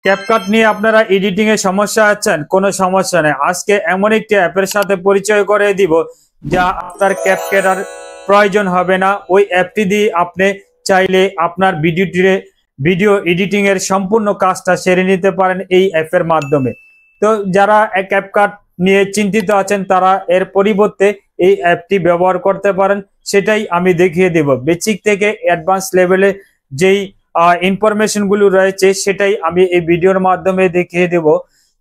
CapCut নিয়ে আপনারা editing এর সমস্যা আছেন, কোনো সমস্যা নেই। আজকে এমন একটি অ্যাপের সাথে পরিচয় করে দিব যা আপনার ক্যাপকাট আর প্রয়োজন হবে না। ওই অ্যাপটি দিয়ে আপনি চাইলে আপনার ভিডিও এডিটিং এর সম্পূর্ণ কাজটা সেরে নিতে পারেন এই অ্যাপের মাধ্যমে। তো যারা ক্যাপকাট নিয়ে চিন্তিত আছেন তারা এর পরিবর্তে এই অ্যাপটি ব্যবহার করতে পারেন, সেটাই আমি দেখিয়ে দেব। বেসিক থেকে অ্যাডভান্স লেভেলে যেই ইনফরমেশন গুলো রয়েছে সেটাই আমি এই ভিডিওর মাধ্যমে দেখিয়ে দেব।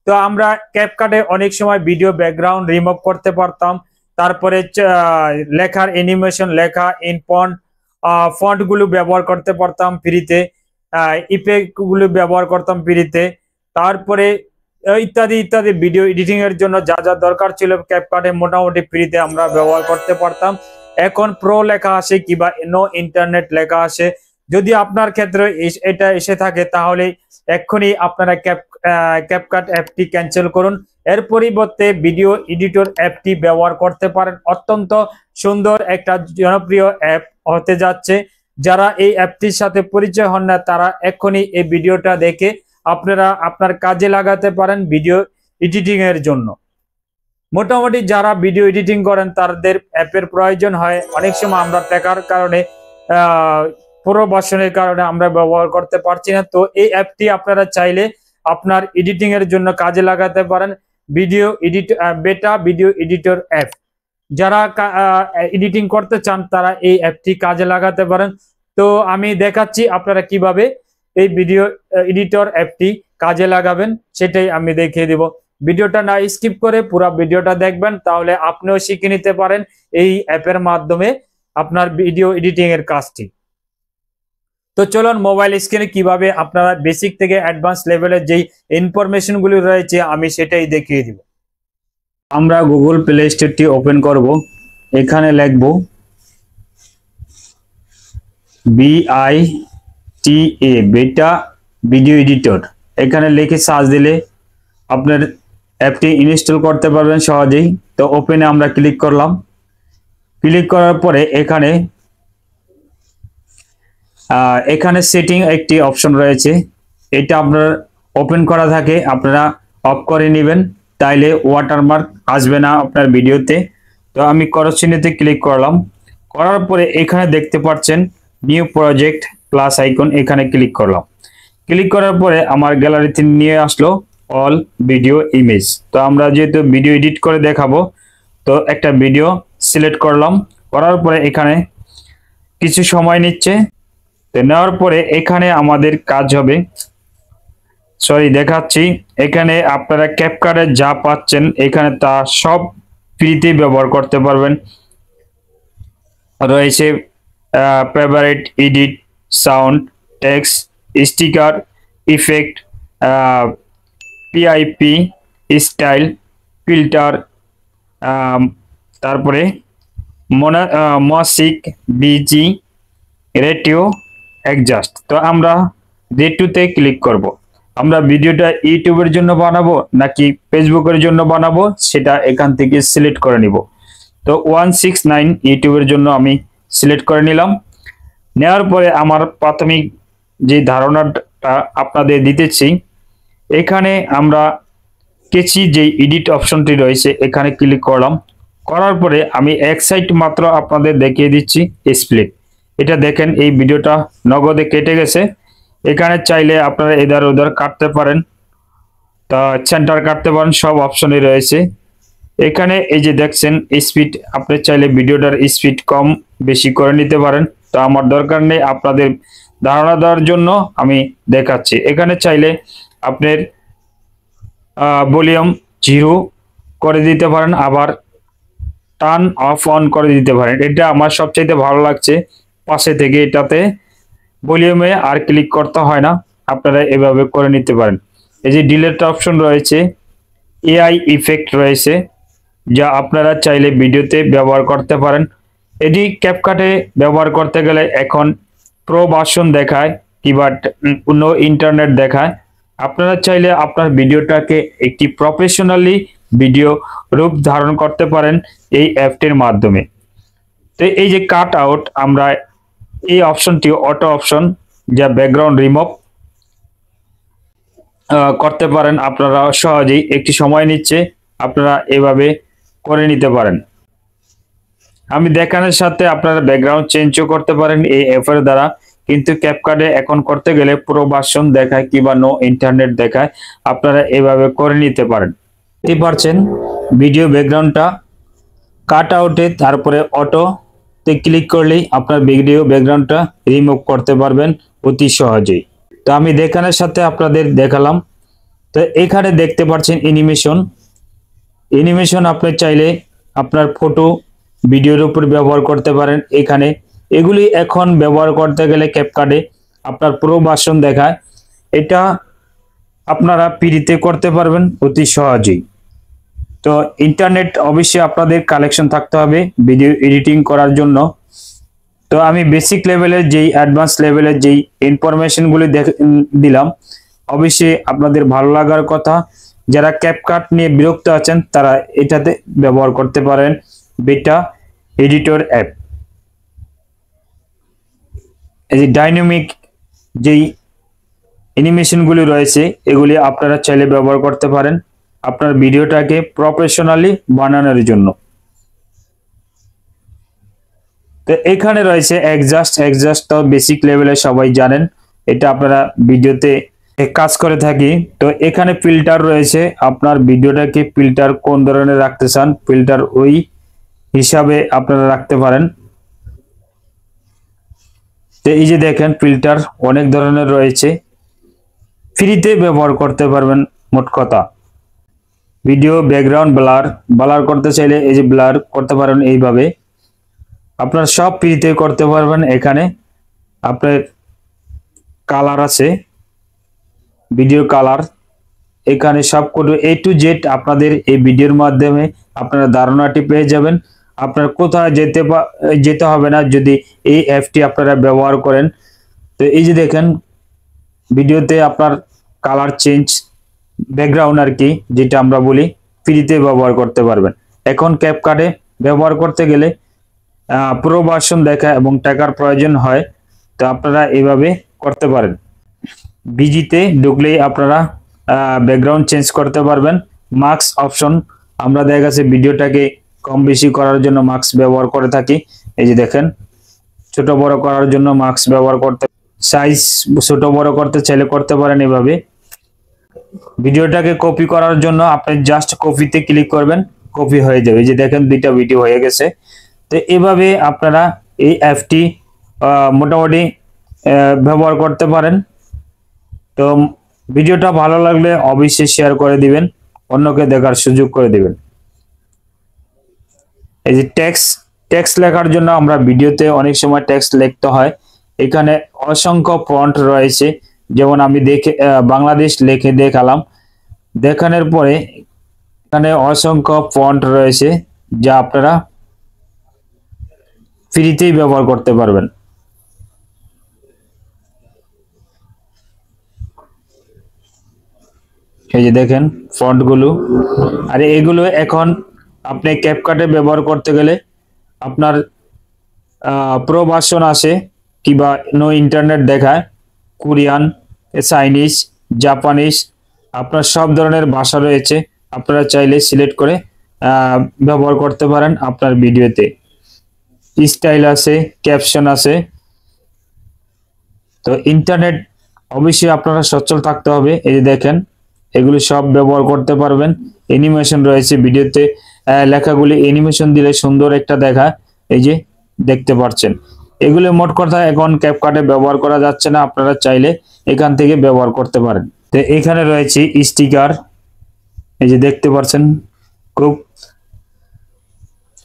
তো আমরা ক্যাপকাটে অনেক সময় ভিডিও ব্যাকগ্রাউন্ড রিমুভ করতে পারতাম, তারপরে লেখার অ্যানিমেশন, লেখা ইন ফন্ট গুলো ব্যবহার করতে পারতাম ফ্রিতে, ইফেক্ট গুলো ব্যবহার করতাম ফ্রিতে, তারপরে ইত্যাদি ইত্যাদি। ভিডিও এডিটিং এর জন্য যা যা দরকার ছিল ক্যাপকাটে মোটামুটি ফ্রিতে আমরা ব্যবহার করতে পারতাম। এখন প্রো লেখা আসে কিংবা নো ইন্টারনেট লেখা আসে। যদি আপনার ক্ষেত্রে এটা এসে থাকে তাহলে এক্ষুনি আপনারা ক্যাপকাট অ্যাপটি ক্যান্সেল করুন, এর পরিবর্তে ভিডিও এডিটর অ্যাপটি ব্যবহার করতে পারেন। অত্যন্ত সুন্দর একটা জনপ্রিয় অ্যাপ হতে যাচ্ছে। যারা এই অ্যাপটির সাথে পরিচয় হন না তারা এক্ষুনি এই ভিডিওটা দেখে আপনারা আপনার কাজে লাগাতে পারেন ভিডিও এডিটিং এর জন্য। মোটামুটি যারা ভিডিও এডিটিং করেন তাদের অ্যাপের প্রয়োজন হয়। অনেক সময় আমরা টাকার কারণে পুরো ভার্সনের কারণে আমরা ব্যবহার করতে পারছি না। তো এই অ্যাপটি আপনারা চাইলে আপনার এডিটিং এর জন্য কাজে লাগাতে পারেন। বেটা ভিডিও এডিটর অ্যাপ, যারা এডিটিং করতে চান তারা এই অ্যাপটি কাজে লাগাতে পারেন। তো আমি দেখাচ্ছি আপনারা কিভাবে এই ভিডিও এডিটর অ্যাপটি কাজে লাগাবেন, সেটাই আমি দেখিয়ে দিব। ভিডিওটা না স্কিপ করে পুরো ভিডিওটা দেখবেন, তাহলে আপনিও শিখে নিতে পারেন এই অ্যাপের মাধ্যমে আপনার ভিডিও এডিটিং এর কাজটি। তো চলুন মোবাইল স্ক্রিনে কিভাবে আপনারা বেসিক থেকে অ্যাডভান্স লেভেলের যেই ইনফরমেশন গুলি রয়েছে আমি সেটাই দেখিয়ে দিব। আমরা গুগল প্লে স্টোরটি ওপেন করব, এখানে লিখব BITA বেটা ভিডিও এডিটর। এখানে লিখে সার্চ দিলে আপনার অ্যাপটি ইনস্টল করতে পারবেন সহজেই। তো ওপেনে আমরা ক্লিক করলাম। ক্লিক করার পরে এখানে সেটিং একটি অপশন রয়েছে, এটা আপনার ওপেন করা থাকে আপনারা অফ করে নেবেন, তাইলে ওয়াটারমার্ক আসবে না আপনার ভিডিওতে। তো আমি করসচিহ্নতে ক্লিক করলাম, করার পরে এখানে দেখতে পাচ্ছেন নিউ প্রজেক্ট প্লাস আইকন, এখানে ক্লিক করলাম। ক্লিক করার পরে আমার গ্যালারিতে নিয়ে আসলো অল ভিডিও ইমেজ। তো আমরা যেহেতু ভিডিও এডিট করে দেখাবো তো একটা ভিডিও সিলেক্ট করলাম, করার পরে এখানে কিছু সময় নিচ্ছে। তো নেওয়ার পরে এখানে আমাদের কাজ হবে, দেখাচ্ছি। এখানে আপনারা ক্যাপকাটে যা পাচ্ছেন এখানে তা সব ফ্রিতে ব্যবহার করতে পারবেন। রয়েছে favourite, edit, sound, text, sticker, effect, PIP, style, filter, তারপরে মসিক, বিজি, রেটিও, অ্যাডজাস্ট। তো আমরা রেটিওতে ক্লিক করব। আমরা ভিডিওটা ইউটিউবের জন্য বানাবো নাকি ফেসবুকের জন্য বানাবো সেটা এখান থেকে সিলেক্ট করে নিব। তো 169 ইউটিউবের জন্য আমি সিলেক্ট করে নিলাম। নেওয়ার পরে আমার প্রাথমিক যে ধারণাটা আপনাদের দিতেছি, এখানে আমরা কেচি যে এডিট অপশনটি রয়েছে এখানে ক্লিক করলাম। করার পরে আমি এক সাইড মাত্র আপনাদের দেখিয়ে দিচ্ছি স্প্লিট। এটা দেখেন এই ভিডিওটা নগদে কেটে গেছে। এখানে চাইলে আপনারা এধার ওধার কাটতে পারেন, তা সেন্টার কাটতে পারেন, সব অপশনই রয়েছে। এখানে এই যে দেখছেন স্পিড, আপনি চাইলে ভিডিওটার স্পিড কম বেশি করে নিতে পারেন। তো আমার দরকার নেই, আপনাদের ধারণা দেওয়ার জন্য আমি দেখাচ্ছি। এখানে চাইলে আপনার ভলিউম 0 করে দিতে পারেন, আবার টার্ন অফ অন করে দিতে পারেন। এটা আমার সবচাইতে ভালো লাগছে পাশে থেকে, এটাতে ভলিউমে আর ক্লিক করতে হয় না, আপনারা এভাবে করে নিতে পারেন। এই যে ডিলেট অপশন রয়েছে, এআই ইফেক্ট রয়েছে যা আপনারা চাইলে ভিডিওতে ব্যবহার করতে পারেন। এটি ক্যাপকাটে ব্যবহার করতে গেলে এখন প্রো ভার্সন দেখায় কিংবা অন্য ইন্টারনেট দেখায়। আপনারা চাইলে আপনার ভিডিওটাকে একটি প্রফেশনালি ভিডিও রূপ ধারণ করতে পারেন এই অ্যাপটির মাধ্যমে। তো এই যে কাট আউট, আমরা এই অপশনটি অটো অপশন যা ব্যাকগ্রাউন্ড রিমুভ, করতে পারেন। আপনারা সহজেই, একটি সময় নিচ্ছে, আপনারা এভাবে করে নিতে পারেন। আমি দেখানোর সাথে আপনারা ব্যাকগ্রাউন্ড চেঞ্জও করতে পারেন এই অ্যাপের দ্বারা। কিন্তু ক্যাপকাটে এখন করতে গেলে পুরো ভার্সন দেখায় কিংবা নো ইন্টারনেট দেখায়, আপনারা এভাবে করে নিতে পারেন। দেখতে পাচ্ছেন ভিডিও ব্যাকগ্রাউন্ডটা কাট আউটে, তারপরে অটোতে ক্লিক করলেই আপনার ভিডিও ব্যাকগ্রাউন্ডটা রিমুভ করতে পারবেন অতি সহজেই। তো আমি দেখানোর সাথে আপনাদের দেখালাম। তো এখানে দেখতে পাচ্ছেন অ্যানিমেশন আপনি চাইলে আপনার ফটো ভিডিওর উপর ব্যবহার করতে পারেন। এখানে এগুলি এখন ব্যবহার করতে গেলে ক্যাপকাটে আপনার পুরো ভার্সন দেখায়, এটা আপনারা ফ্রিতে করতে পারবেন অতি সহজেই। তো ইন্টারনেট অবশ্যই আপনাদের কালেকশন থাকতে হবে ভিডিও এডিটিং করার জন্য। তো আমি বেসিক লেভেলের যেই অ্যাডভান্স লেভেলের যেই ইনফরমেশনগুলি দিলাম, অবশ্যই আপনাদের ভালো লাগার কথা। যারা ক্যাপকাট নিয়ে বিরক্ত আছেন তারা এটাতে ব্যবহার করতে পারেন বেটা এডিটর অ্যাপ। এই যে ডাইনামিক যেই অ্যানিমেশনগুলি রয়েছে এগুলি আপনারা চাইলে ব্যবহার করতে পারেন আপনার ভিডিওটাকে প্রফেশনালি বানানোর জন্য। তো এখানে রয়েছে এক্সজাস্ট তো বেসিক লেভেলে সবাই জানেন, এটা আপনারা ভিডিওতে কাজ করে থাকি। তো এখানে ফিল্টার রয়েছে, আপনার ভিডিওটাকে ফিল্টার কোন ধরনের রাখতে চান ফিল্টার ওই হিসাবে আপনারা রাখতে পারেন। তো এই যে দেখেন ফিল্টার অনেক ধরনের রয়েছে, ফ্রিতে ব্যবহার করতে পারবেন। মোট কথা ভিডিও ব্যাকগ্রাউন্ড ব্লার করতে চাইলে এই যে ব্লার করতে পারেন এইভাবে, আপনার সব ফ্রিতে করতে পারবেন। এখানে আপনার কালার আছে, ভিডিও কালার, এখানে সব কোনো A to Z আপনাদের এই ভিডিওর মাধ্যমে আপনারা ধারণাটি পেয়ে যাবেন। আপনার কোথায় যেতে হবে না যদি এই অ্যাপটি আপনারা ব্যবহার করেন। তো এই যে দেখেন ভিডিওতে আপনার কালার চেঞ্জ ব্যাকগ্রাউন্ড আর কি যেটা আমরা বলি ফ্রিতে ব্যবহার করতে পারবেন। এখন ক্যাপকাটে ব্যবহার করতে গেলে পুরো ভার্সন দেখা এবং টাকার প্রয়োজন হয়, তো আপনারা এইভাবে করতে পারেন। বিজিতে ঢুকলেই আপনারা ব্যাকগ্রাউন্ড চেঞ্জ করতে পারবেন। মাস্ক অপশন আমরা দেখা গেছে ভিডিওটাকে কম বেশি করার জন্য মাস্ক ব্যবহার করে থাকি। এই যে দেখেন ছোট বড় করার জন্য মাস্ক ব্যবহার করতে, সাইজ ছোট বড় করতে চাইলে করতে পারেন এভাবে। ভিডিওটাকে কপি করার জন্য আপনি জাস্ট কপিতে ক্লিক করবেন, কপি হয়ে যাবে। এই যে দেখেন দুইটা ভিডিও হয়ে গেছে। তো এভাবে আপনারা এই অ্যাপটি মোটামুটি ব্যবহার করতে পারেন। তো ভিডিওটা ভালো লাগলে অবশ্যই শেয়ার করে দিবেন, অন্যকে দেখার সুযোগ করে দিবেন। এই যে টেক্সট লেখার জন্য আমরা ভিডিওতে অনেক সময় টেক্সট লিখতে হয়, এখানে অসংখ্য ফন্ট রয়েছে। যেমন আমি বাংলাদেশ লিখে দেখালাম, দেখানোর পরে এখানে অসংখ্য ফন্ট রয়েছে যা আপনারা ফ্রিতেই ব্যবহার করতে পারবেন। এই যে দেখেন ফন্টগুলো, আর এগুলো এখন আপনি ক্যাপকাটে ব্যবহার করতে গেলে আপনার প্রো ভার্সন আসে কিংবা নো ইন্টারনেট দেখায়, কোরিয়ান, চাইনিজ, জাপানিজ, আপনার সব ধরনের ভাষা রয়েছে। আপনারা চাইলে সিলেক্ট করে ব্যবহার করতে পারেন আপনার ভিডিওতে। স্টাইল আছে, ক্যাপশন আছে। তো ইন্টারনেট অবশ্যই আপনারা সচল থাকতে হবে। এই যে দেখেন এগুলি সব ব্যবহার করতে পারবেন। অ্যানিমেশন রয়েছে ভিডিওতে, লেখাগুলি অ্যানিমেশন দিলে সুন্দর একটা দেখায়, এই যে দেখতে পাচ্ছেন। এগুলি মোট কথা এখন ক্যাপকাটে ব্যবহার করা যাচ্ছে না, আপনারা চাইলে এখান থেকে ব্যবহার করতে পারেন। তো এখানে রয়েছে স্টিকার, এই যে দেখতে পাচ্ছেন খুব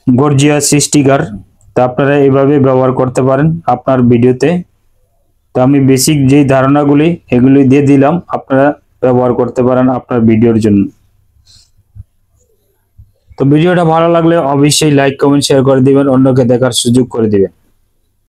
গর্জিয়াস স্টিকার। তো আপনারা এইভাবে ব্যবহার করতে পারেন আপনার ভিডিওতে। তো আমি বেসিক যেই ধারণাগুলি এগুলি দিয়ে দিলাম, আপনারা ব্যবহার করতে পারেন আপনার ভিডিওর জন্য। তো ভিডিওটা ভালো লাগলে অবশ্যই লাইক কমেন্ট শেয়ার করে দিবেন, অন্যকে দেখার সুযোগ করে দিবেন।